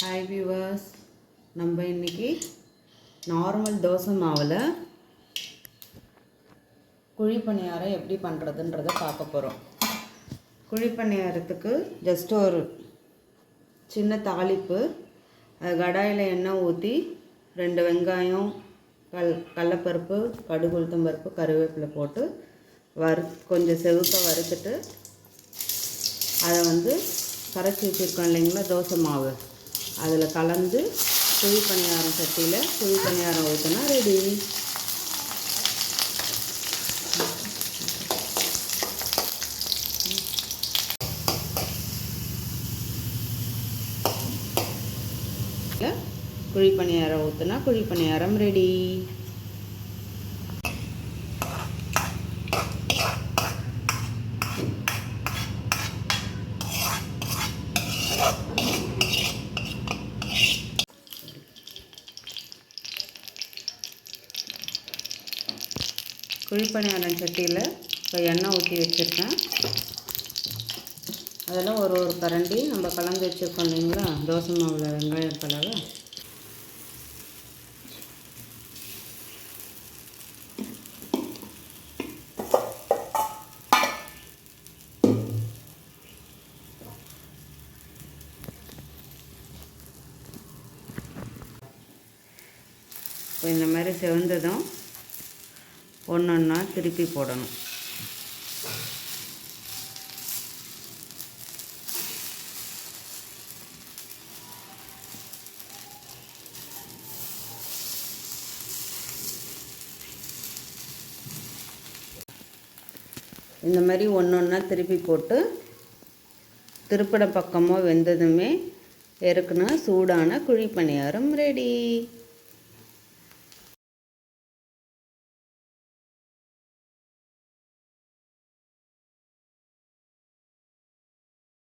Hi viewers, நம்ம இன்றைக்கி normal dosa மாவில் குழிப்பணியாரம் எப்படி பண்ணுறதுன்றதை பார்க்க போகிறோம். குழிப்பணியாரத்துக்கு ஜஸ்ட் ஒரு சின்ன தாளிப்பு, கடாயில் எண்ணெய் ஊற்றி 2 வெங்காயம், கடலப்பருப்பு, கடுகு, உளுத்தம்பருப்பு, கருவேப்பிலை போட்டு கொஞ்சம் செவக்க வறுத்துட்டு அதை கரைச்சி வச்சுருக்கோம் இல்லைங்களா தோசை மாவு, அதில் கலந்து குழிப்பணியாரம் சட்டியில் குழிப்பணியாரம் ஊற்றினா ரெடி. குழிப்பணியாரம் ஊற்றினா குழிப்பணியாரம் ரெடி. குழிப்பணியாரம் சட்டியில் இப்போ எண்ணெய் ஊற்றி வச்சுருக்கேன். அதில் ஒரு கரண்டி நம்ம கலந்து வச்சுருக்கோம் இல்லைங்களா தோசை மாவில் வெங்காயம் கலவை, இப்போ இந்த மாதிரி செவந்ததும் ஒன்றா திருப்பி போடணும். இந்த மாதிரி ஒன்றா திருப்பி போட்டு திருப்பட பக்கமாக வெந்ததுமே இறக்குனா சூடான குழிப்பணியாரம் ரெடி.